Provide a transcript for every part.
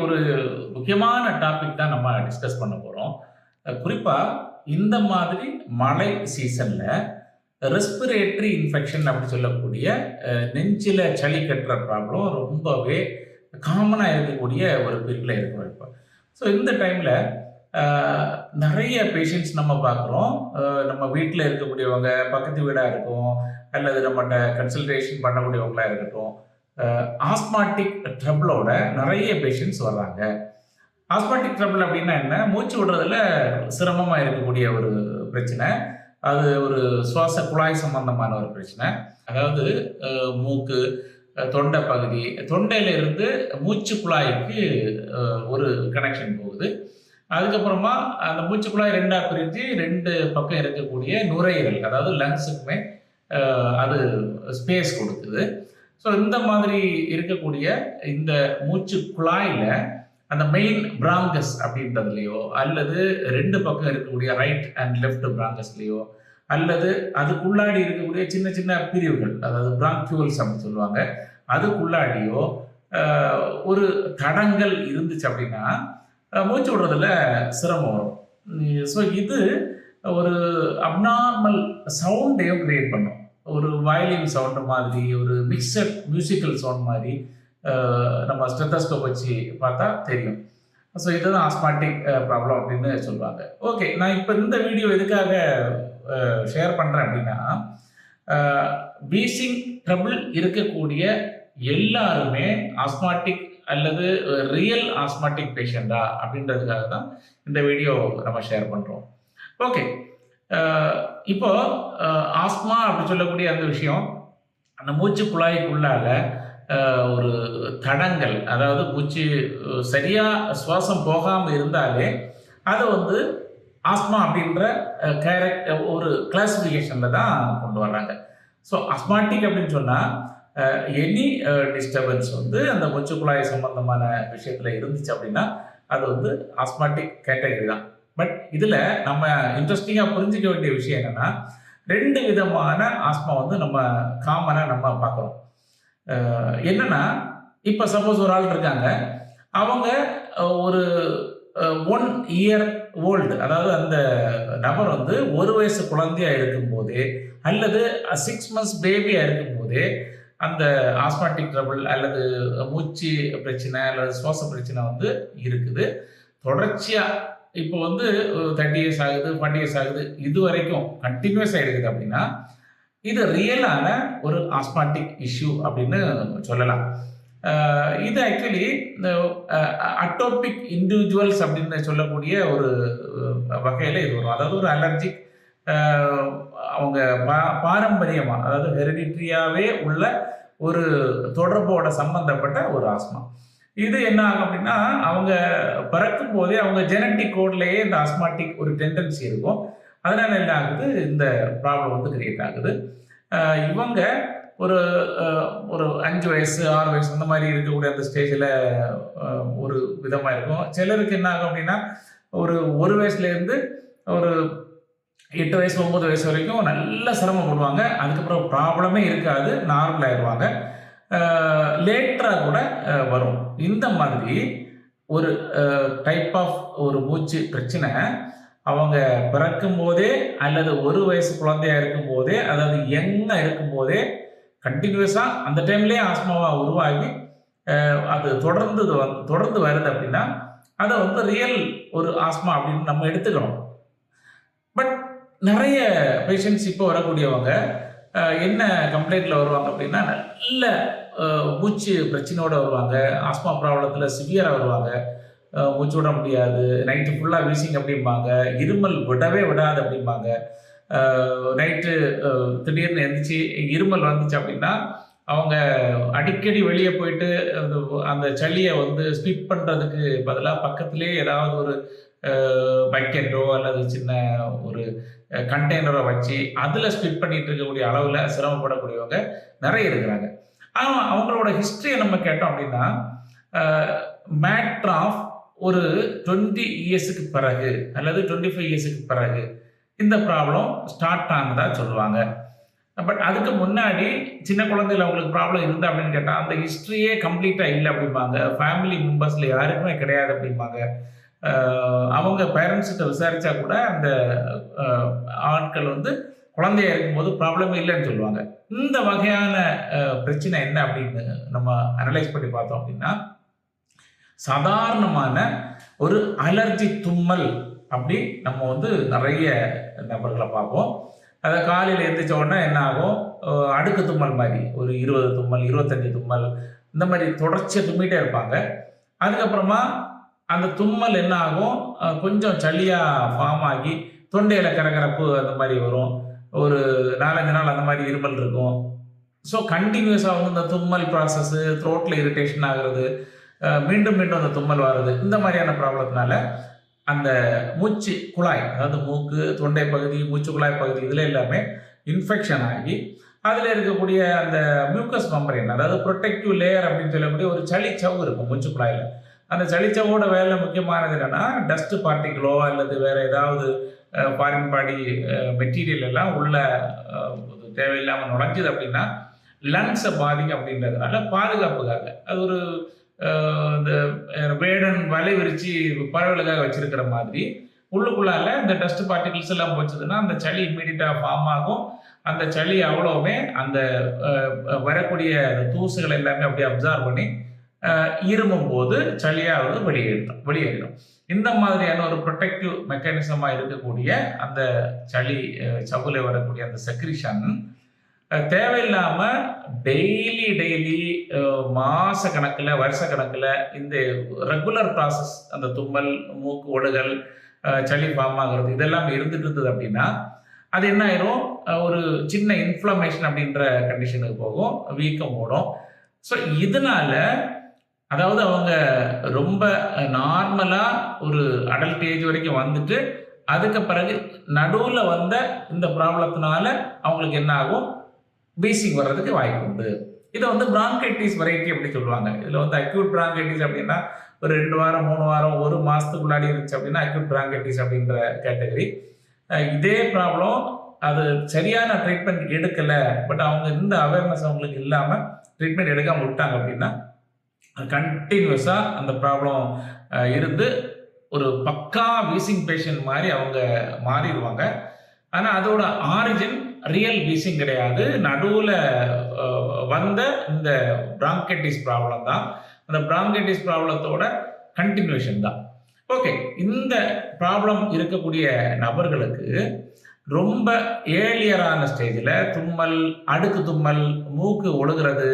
ஒரு முக்கியமான டாபிக் தான் நம்ம டிஸ்கஸ் பண்ண போகிறோம். குறிப்பாக இந்த மாதிரி மழை சீசனில் ரெஸ்பிரேட்டரி இன்ஃபெக்ஷன் அப்படி சொல்லக்கூடிய நெஞ்சில் சளி கட்டுற ப்ராப்ளம் ரொம்பவே காமனாக இருக்கக்கூடிய ஒரு பீரியடில் இருக்கிறோம் இப்போ. ஸோ இந்த டைமில் நிறைய பேஷண்ட்ஸ் நம்ம பார்க்குறோம். நம்ம வீட்டில் இருக்கக்கூடியவங்க, பக்கத்து வீடாக இருக்கும், அல்லது நம்மகிட்ட கன்சல்டேஷன் பண்ணக்கூடியவங்களாக இருக்கட்டும், ஆஸ்மாட்டிக் ட்ரபிளோட நிறைய பேஷண்ட்ஸ் வர்றாங்க. ஆஸ்மாட்டிக் ட்ரபிள் அப்படின்னா என்ன? மூச்சு விடுறதுல சிரமமாக இருக்கக்கூடிய ஒரு பிரச்சனை. அது ஒரு சுவாச குழாய் சம்பந்தமான ஒரு பிரச்சனை. அதாவது மூக்கு, தொண்டை பகுதி, தொண்டையிலிருந்து மூச்சு குழாய்க்கு ஒரு கனெக்ஷன் போகுது. அதுக்கப்புறமா அந்த மூச்சு குழாய் ரெண்டாக பிரிஞ்சு ரெண்டு பக்கம் இருக்கக்கூடிய நுரையீரல், அதாவது லங்ஸுக்குமே அது ஸ்பேஸ் கொடுக்குது. ஸோ இந்த மாதிரி இருக்கக்கூடிய இந்த மூச்சு குழாயில் அந்த மெயின் பிராங்கஸ் அப்படின்றதுலையோ, அல்லது ரெண்டு பக்கம் இருக்கக்கூடிய ரைட் அண்ட் லெஃப்ட் பிராங்கஸ்லையோ, அல்லது அதுக்குள்ளாடி இருக்கக்கூடிய சின்ன சின்ன பிரிவுகள், அதாவது பிராங்கியூல்ஸ் அப்படின்னு சொல்லுவாங்க, அதுக்குள்ளாடியோ ஒரு தடங்கள் இருந்துச்சு அப்படின்னா மூச்சு விடுறதுல சிரமம் வரும். ஸோ இது ஒரு அப்நார்மல் சவுண்டையும் கிரியேட் பண்ணும். ஒரு வயலின் சவுண்டு மாதிரி, ஒரு மிக்சட் மியூசிக்கல் சவுண்ட் மாதிரி நம்ம ஸ்டெத்தஸ்கோப் வச்சு பார்த்தா தெரியும். ஸோ இதுதான் ஆஸ்மாட்டிக் ப்ராப்ளம் அப்படின்னு சொல்லுவாங்க. ஓகே, நான் இப்போ இந்த வீடியோ எதுக்காக ஷேர் பண்ணுறேன் அப்படின்னா, வீசிங் ட்ரபிள் இருக்கக்கூடிய எல்லாருமே ஆஸ்மாட்டிக் அல்லது ரியல் ஆஸ்மாட்டிக் பேஷண்டா அப்படின்றதுக்காக தான் இந்த வீடியோ நம்ம ஷேர் பண்ணுறோம். ஓகே, இப்போ ஆஸ்மா அப்படி சொல்லக்கூடிய அந்த விஷயம், அந்த மூச்சு குழாய்க்குள்ளால ஒரு தடங்கள், அதாவது மூச்சு சரியாக சுவாசம் போகாமல் இருந்தாலே அதை வந்து ஆஸ்மா அப்படின்ற ஒரு கிளாசிஃபிகேஷனில் தான் கொண்டு வர்றாங்க. ஸோ ஆஸ்மாட்டிக் அப்படின்னு சொன்னால் எனி டிஸ்டர்பன்ஸ் வந்து அந்த மூச்சு குழாய் சம்பந்தமான விஷயத்தில் இருந்துச்சு அப்படின்னா அது வந்து ஆஸ்மாட்டிக் கேட்டகரி தான். பட் இதில் நம்ம இன்ட்ரெஸ்டிங்காக புரிஞ்சிக்க வேண்டிய விஷயம் என்னென்னா, ரெண்டு விதமான ஆஸ்மா வந்து நம்ம காமனாக நம்ம பார்க்குறோம். என்னென்னா, இப்போ சப்போஸ் ஒரு ஆள் இருக்காங்க, அவங்க ஒரு 1 year old, அதாவது அந்த நபர் வந்து 1 வயசு குழந்தையாக இருக்கும்போதே அல்லது 6 months பேபியாக இருக்கும்போதே அந்த ஆஸ்மாட்டிக் ட்ரபிள் அல்லது மூச்சு பிரச்சனை அல்லது சுவாச பிரச்சனை வந்து இருக்குது. தொடர்ச்சியாக இப்போ வந்து 30 years ஆகுது, 40 years ஆகுது, இது வரைக்கும் கண்டினியூஸாக இருக்குது அப்படின்னா இது ரியலான ஒரு ஆஸ்மாட்டிக் இஷ்யூ அப்படின்னு சொல்லலாம். இது ஆக்சுவலி இந்த அட்டோபிக் இண்டிவிஜுவல்ஸ் அப்படின்னு சொல்லக்கூடிய ஒரு வகையில் இது வரும். அதாவது ஒரு அலர்ஜிக், அவங்க பாரம்பரியமாக, அதாவது ஹெரிடிட்ரியாகவே உள்ள ஒரு தொடர்போட சம்பந்தப்பட்ட ஒரு ஆஸ்மா. இது என்ன ஆகும் அப்படின்னா, அவங்க பிறக்கும் போதே அவங்க ஜெனட்டிக் கோட்லேயே இந்த ஆஸ்மாட்டிக் ஒரு டெண்டன்சி இருக்கும். அதனால என்ன ஆகுது, இந்த ப்ராப்ளம் வந்து கிரியேட் ஆகுது. இவங்க ஒரு 5 வயசு 6 வயசு அந்த மாதிரி இருக்கக்கூடிய அந்த ஸ்டேஜில் ஒரு விதமாக இருக்கும். சிலருக்கு என்ன ஆகும் அப்படின்னா, ஒரு வயசுலேருந்து ஒரு 8 வயசு 9 வயசு வரைக்கும் நல்ல சிரமப்படுவாங்க. அதுக்கப்புறம் ப்ராப்ளமே இருக்காது, நார்மல் ஆயிடுவாங்க. லேட்டராக கூட வரும். இந்த மாதிரி ஒரு டைப் ஆஃப் ஒரு மூச்சு பிரச்சனை அவங்க பிறக்கும் போதே அல்லது 1 வயசு குழந்தையாக இருக்கும் போதே, அதாவது யங்காக இருக்கும் போதே கண்டினியூஸாக அந்த டைம்லேயே ஆஸ்மாவாக உருவாகி அது தொடர்ந்து வருது அப்படின்னா அதை வந்து ரியல் ஒரு ஆஸ்மா அப்படின்னு நம்ம எடுத்துக்கிறோம். பட் நிறைய பேஷண்ட்ஸ் இப்போ வரக்கூடியவங்க என்ன கம்ப்ளைண்ட்டில் வருவாங்க அப்படின்னா, நல்ல மூச்சு பிரச்சனையோடு வருவாங்க, ஆஸ்மா ப்ராப்ளத்தில் சிவியராக வருவாங்க, மூச்சு விட முடியாது, நைட்டு ஃபுல்லாக வீசிங் அப்படிம்பாங்க, இருமல் விடவே விடாது அப்படிம்பாங்க. நைட்டு திடீர்னு எழுந்திரிச்சு இருமல் வந்துச்சு அப்படின்னா அவங்க அடிக்கடி வெளியே போயிட்டு அந்த சளியை வந்து ஸ்பிட் பண்ணுறதுக்கு பதிலாக பக்கத்துலேயே ஏதாவது ஒரு பக்கெட்டோ அல்லது சின்ன ஒரு கண்டெய்னரை வச்சு அதில் ஸ்பிட் பண்ணிட்டு இருக்கக்கூடிய அளவில் சிரமப்படக்கூடியவங்க நிறைய இருக்கிறாங்க. ஆனால் அவங்களோட ஹிஸ்ட்ரியை நம்ம கேட்டோம் அப்படின்னா, மேட்ரு ஆஃப் ஒரு 20 இயர்ஸுக்கு பிறகு அல்லது 25 இயர்ஸுக்கு பிறகு இந்த ப்ராப்ளம் ஸ்டார்ட் ஆனதா சொல்லுவாங்க. பட் அதுக்கு முன்னாடி சின்ன குழந்தையில அவங்களுக்கு ப்ராப்ளம் இருந்தா அப்படின்னு கேட்டால் அந்த ஹிஸ்ட்ரியே கம்ப்ளீட்டாக இல்லை அப்படிம்பாங்க. ஃபேமிலி மெம்பர்ஸில் யாருக்குமே கிடையாது அப்படிம்பாங்க. அவங்க பேரண்ட்ஸ்கிட்ட விசாரிச்சா கூட அந்த ஆட்கள் வந்து குழந்தையா இருக்கும்போது ப்ராப்ளமே இல்லைன்னு சொல்லுவாங்க. இந்த வகையான பிரச்சனை என்ன அப்படின்னு நம்ம அனலைஸ் பண்ணி பார்த்தோம் அப்படின்னா, சாதாரணமான ஒரு அலர்ஜி தும்மல் அப்படி நம்ம வந்து நிறைய நபர்களை பார்ப்போம். அதை காலையில் எழுந்திரிச்ச உடனே என்ன ஆகும், அடுக்கு தும்மல் மாதிரி ஒரு 20 தும்மல் 25 தும்மல் இந்த மாதிரி தொடர்ச்சியாக தும்மிட்டே இருப்பாங்க. அதுக்கப்புறமா அந்த தும்மல் என்ன ஆகும், கொஞ்சம் சளியாக ஃபார்ம் ஆகி தொண்டையில் கரகரப்பு அந்த மாதிரி வரும். ஒரு 4-5 நாள் அந்த மாதிரி இருமல் இருக்கும். ஸோ கண்டினியூஸாக வந்து இந்த தும்மல் ப்ராசஸ்ஸு, த்ரோட்டில் இரிட்டேஷன் ஆகிறது, மீண்டும் மீண்டும் அந்த தும்மல் வர்றது, இந்த மாதிரியான ப்ராப்ளத்தினால அந்த மூச்சு குழாய், அதாவது மூக்கு, தொண்டை பகுதி, மூச்சு குழாய் பகுதி இதில் எல்லாமே இன்ஃபெக்ஷன் ஆகி அதில் இருக்கக்கூடிய அந்த மியூக்கஸ் மெம்பரேன், அதாவது ப்ரொடெக்டிவ் லேயர் அப்படின்னு சொல்லக்கூடிய ஒரு சளிச்சவு இருக்கும் மூச்சு குழாயில். அந்த சளிச்சவோட வேலை முக்கியமானது என்னென்னா, டஸ்ட் பார்ட்டிகளோ அல்லது வேறு ஏதாவது ஃபாரின் பாடி மெட்டீரியல் எல்லாம் உள்ள தேவையில்லாமல் நுழைஞ்சுது அப்படின்னா லங்ஸை பாதிக்கும். அப்படின்றதுனால பாதுகாப்புக்காக அது ஒரு இந்த வேடன் வலை விரிச்சு பறவைகளுக்காக வச்சிருக்கிற மாதிரி உள்ளுக்குள்ளால இந்த டஸ்ட் பார்ட்டிகிள்ஸ் எல்லாம் போச்சுதுன்னா அந்த சளி இம்மீடியட்டாக ஃபார்ம் ஆகும். அந்த சளி அவ்வளோவுமே அந்த வரக்கூடிய தூசுகள் எல்லாமே அப்படியே அப்சார்வ் பண்ணி இருமும் போது சளியாவது வெளியேறிடும். இந்த மாதிரியான ஒரு ப்ரொடெக்டிவ் மெக்கானிசமாக இருக்கக்கூடிய அந்த சளி சவுல வரக்கூடிய அந்த செக்ரிஷன் தேவையில்லாமல் டெய்லி மாச கணக்கில் வருஷ கணக்கில் இந்த ரெகுலர் ப்ராசஸ், அந்த தும்மல், மூக்கு ஒடுகள், சளி ஃபார்ம் ஆகிறது இதெல்லாம் இருந்துட்டு இருந்தது அப்படின்னா அது என்ன ஆயிரும், ஒரு சின்ன இன்ஃப்ளமேஷன் அப்படின்ற கண்டிஷனுக்கு போகும், வீக்கம் ஓடும். ஸோ இதனால அதாவது அவங்க ரொம்ப நார்மலாக ஒரு அடல்ட் ஏஜ் வரைக்கும் வந்துட்டு அதுக்கு பிறகு நடுவில் வந்த இந்த ப்ராப்ளத்தினால அவங்களுக்கு என்ன ஆகும், வீசிங் வர்றதுக்கு வாய்ப்பு உண்டு. இதை வந்து பிராங்கைட்டிஸ் வெரைட்டி அப்படி சொல்லுவாங்க. இதில் வந்து அக்யூட் பிராங்கைட்டிஸ் அப்படின்னா ஒரு 2 வாரம் 3 வாரம் 1 மாதத்துக்கு முன்னாடி இருந்துச்சு அப்படின்னா அக்யூட் பிராங்கைட்டிஸ் அப்படின்ற கேட்டகரி. இதே ப்ராப்ளம் அது சரியான ட்ரீட்மெண்ட் எடுக்கலை, பட் அவங்க இந்த அவேர்னஸ் அவங்களுக்கு இல்லாமல் ட்ரீட்மெண்ட் எடுக்காமல் விட்டாங்க அப்படின்னா கண்டினியூஸாக அந்த ப்ராப்ளம் இருந்து ஒரு பக்கா வீசிங் பேஷண்ட் மாதிரி அவங்க மாறிடுவாங்க. ஆனால் அதோட ஆரிஜின் ரியல் வீசிங் கிடையாது, நடுவில் வந்த இந்த பிராங்கைட்டிஸ் ப்ராப்ளம் தான். அந்த பிராங்கைட்டிஸ் ப்ராப்ளத்தோட கண்டினியூஷன் தான். ஓகே, இந்த ப்ராப்ளம் இருக்கக்கூடிய நபர்களுக்கு ரொம்ப ஏர்லியரான ஸ்டேஜில் தும்மல், அடுக்கு தும்மல், மூக்கு ஒழுகிறது,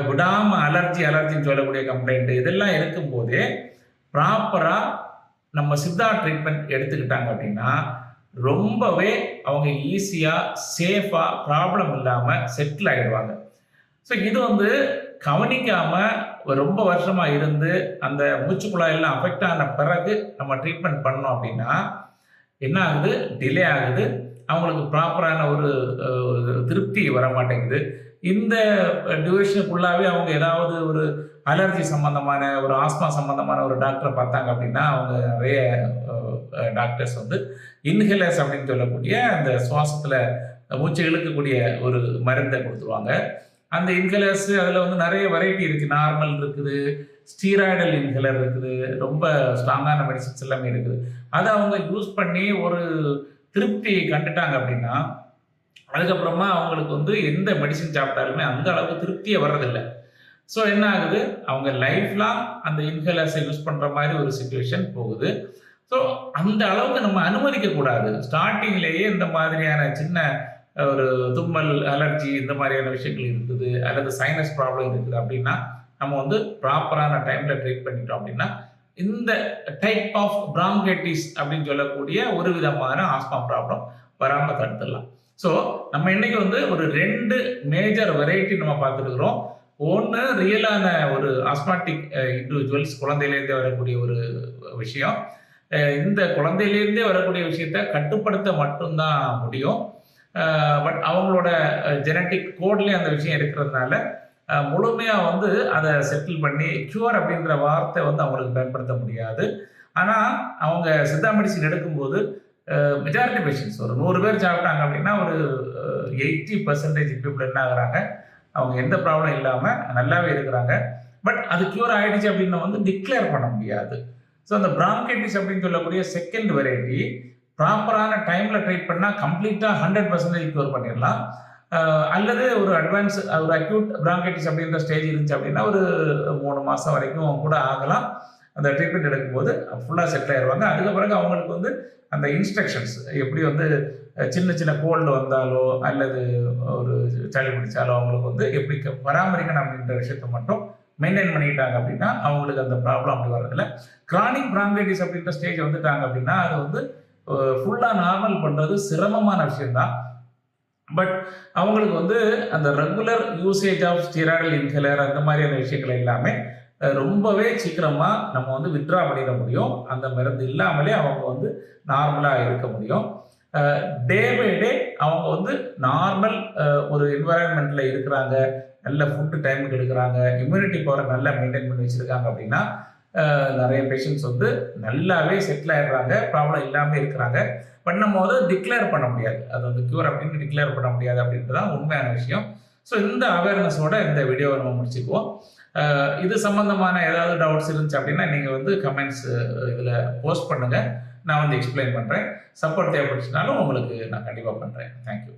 விடாமல் அலர்ஜின்னு சொல்லக்கூடிய கம்ப்ளைண்ட் இதெல்லாம் இருக்கும்போதே ப்ராப்பராக நம்ம சித்தா ட்ரீட்மெண்ட் எடுத்துக்கிட்டாங்க அப்படின்னா ரொம்பவே அவங்க ஈஸியாக சேஃபாக ப்ராப்ளம் இல்லாமல் செட்டில் ஆகிடுவாங்க. ஸோ இது வந்து கவனிக்காமல் ரொம்ப வருஷமாக இருந்து அந்த மூச்சு குழாயெல்லாம் அஃபெக்ட் ஆன பிறகு நம்ம ட்ரீட்மெண்ட் பண்ணோம் அப்படின்னா என்ன ஆகுது, டிலே ஆகுது, அவங்களுக்கு ப்ராப்பரான ஒரு திருப்தி வர மாட்டேங்குது. இந்த டியூரேஷனுக்குள்ளாவே அவங்க ஏதாவது ஒரு அலர்ஜி சம்மந்தமான ஒரு ஆஸ்மா சம்மந்தமான ஒரு டாக்டரை பார்த்தாங்க அப்படின்னா அவங்க நிறைய டாக்டர்ஸ் வந்து இன்ஹேலர்ஸ் அப்படின்னு சொல்லக்கூடிய அந்த சுவாசத்தில் மூச்சு இழுக்கக்கூடிய ஒரு மருந்தை கொடுத்துருவாங்க. அந்த இன்ஹேலர்ஸ் அதில் வந்து நிறைய வெரைட்டி இருக்குது. நார்மல் இருக்குது, ஸ்டீராய்டல் இன்ஹேலர் இருக்குது, ரொம்ப ஸ்ட்ராங்கான மெடிசின்ஸ் எல்லாமே இருக்குது. அதை அவங்க யூஸ் பண்ணி ஒரு திருப்தி கண்டுட்டாங்க அப்படின்னா அதுக்கப்புறமா அவங்களுக்கு வந்து எந்த மெடிசின் சாப்பிட்டாலுமே அந்த அளவுக்கு திருப்தியே வர்றதில்லை. ஸோ என்ன ஆகுது, அவங்க லைஃப் லாங் அந்த இன்ஹேலர்ஸை யூஸ் பண்ணுற மாதிரி ஒரு சிச்சுவேஷன் போகுது. ஸோ அந்த அளவுக்கு நம்ம அனுமதிக்கக்கூடாது. ஸ்டார்டிங்லேயே இந்த மாதிரியான சின்ன ஒரு தும்மல், அலர்ஜி இந்த மாதிரியான விஷயங்கள் இருக்குது அல்லது சைனஸ் ப்ராப்ளம் இருக்குது அப்படின்னா நம்ம வந்து ப்ராப்பரான டைமில் ட்ரீட் பண்ணிட்டோம் அப்படின்னா இந்த டைப் ஆஃப் பிராங்கைட்டிஸ் அப்படின்னு சொல்லக்கூடிய ஒரு விதமான ஆஸ்மா ப்ராப்ளம் வராமல் தடுத்துடலாம். ஸோ நம்ம இன்னைக்கு வந்து ஒரு 2 மேஜர் வெரைட்டி நம்ம பார்த்துருக்குறோம். ஒன்று ரியலான ஒரு ஆஸ்மாட்டிக் இண்டிவிஜுவல்ஸ், குழந்தையிலேருந்தே வரக்கூடிய ஒரு விஷயம். இந்த குழந்தையிலேருந்தே வரக்கூடிய விஷயத்தை கட்டுப்படுத்த மட்டும்தான் முடியும். பட் அவங்களோட ஜெனட்டிக் கோட்லேயே அந்த விஷயம் இருக்கிறதுனால முழுமையாக வந்து அதை செட்டில் பண்ணி க்யூர் அப்படின்ற வார்த்தை வந்து அவங்களுக்கு பயன்படுத்த முடியாது. ஆனால் அவங்க சித்தா மெடிசின் எடுக்கும்போது மெஜாரிட்டி பேஷண்ட்ஸ் ஒரு 100 பேர் சாப்பிட்டாங்க அப்படின்னா ஒரு 80% பீப்புள் என்ன ஆகுறாங்க, அவங்க எந்த ப்ராப்ளம் இல்லாமல் நல்லாவே இருக்கிறாங்க. பட் அது க்யூர் ஆகிடுச்சு அப்படின்னு வந்து டிக்ளேர் பண்ண முடியாது. ஸோ அந்த பிராங்கைட்டிஸ் அப்படின்னு சொல்லக்கூடிய செகண்ட் வெரைட்டி ப்ராப்பரான டைமில் ட்ரீட் பண்ணால் கம்ப்ளீட்டாக 100% க்யூர் பண்ணிடலாம். அல்லது ஒரு அட்வான்ஸ் ஒரு அக்யூட் பிராங்கைட்டிஸ் அப்படின்ற ஸ்டேஜ் இருந்துச்சு அப்படின்னா ஒரு 3 மாதம் வரைக்கும் கூட ஆகலாம். அந்த ட்ரீட்மெண்ட் எடுக்கும்போது ஃபுல்லாக செட்டில் ஆயிடுவாங்க. அதுக்கு பிறகு அவங்களுக்கு வந்து அந்த இன்ஸ்ட்ரக்ஷன்ஸ் எப்படி வந்து சின்ன சின்ன கோல்டு வந்தாலோ அல்லது ஒரு சளி பிடிச்சாலோ அவங்களுக்கு வந்து எப்படி பராமரிக்கணும் அப்படின்ற விஷயத்த மட்டும் மெயின்டைன் பண்ணிக்கிட்டாங்க அப்படின்னா அவங்களுக்கு அந்த ப்ராப்ளம் அப்படி வர்றதில்ல. கிரானிக் பிராங்கைட்டிஸ் அப்படின்ற ஸ்டேஜ் வந்துட்டாங்க அப்படின்னா அது வந்து ஃபுல்லாக நார்மல் பண்ணுறது சிரமமான விஷயம்தான். பட் அவங்களுக்கு வந்து அந்த regular usage of steroidal inhaler அந்த மாதிரியான விஷயங்கள் எல்லாமே ரொம்பவே சீக்கிரமாக நம்ம வந்து வித்ட்ரா பண்ணிட முடியும். அந்த மருந்து இல்லாமலே அவங்க வந்து நார்மலாக இருக்க முடியும். டே பை டே அவங்க வந்து நார்மல் ஒரு என்வாயன்மெண்ட்டில் இருக்கிறாங்க, நல்ல ஃபுட்டு டைமுக்கு எடுக்கிறாங்க, இம்யூனிட்டி பவரை நல்லா மெயின்டைன் பண்ணி வச்சுருக்காங்க அப்படின்னா நிறைய பேஷண்ட்ஸ் வந்து நல்லாவே செட்டில் ஆகிடுறாங்க, ப்ராப்ளம் இல்லாமல் இருக்கிறாங்க. பட் நம்ம வந்து டிக்ளேர் பண்ண முடியாது, அது வந்து க்யூர் அப்படின்னு டிக்ளேர் பண்ண முடியாது அப்படின்றது தான் உண்மையான விஷயம். ஸோ இந்த அவேர்னஸோட இந்த வீடியோவை நம்ம முடிச்சுக்குவோம். இது சம்மந்தமான ஏதாவது டவுட்ஸ் இருந்துச்சு அப்படின்னா நீங்கள் வந்து கமெண்ட்ஸ் இதில் போஸ்ட் பண்ணுங்கள், நான் வந்து எக்ஸ்பிளைன் பண்ணுறேன். சப்போர்ட் தேவைப்பட்டுச்சுனாலும் உங்களுக்கு நான் கண்டிப்பாக பண்ணுறேன். தேங்க்யூ.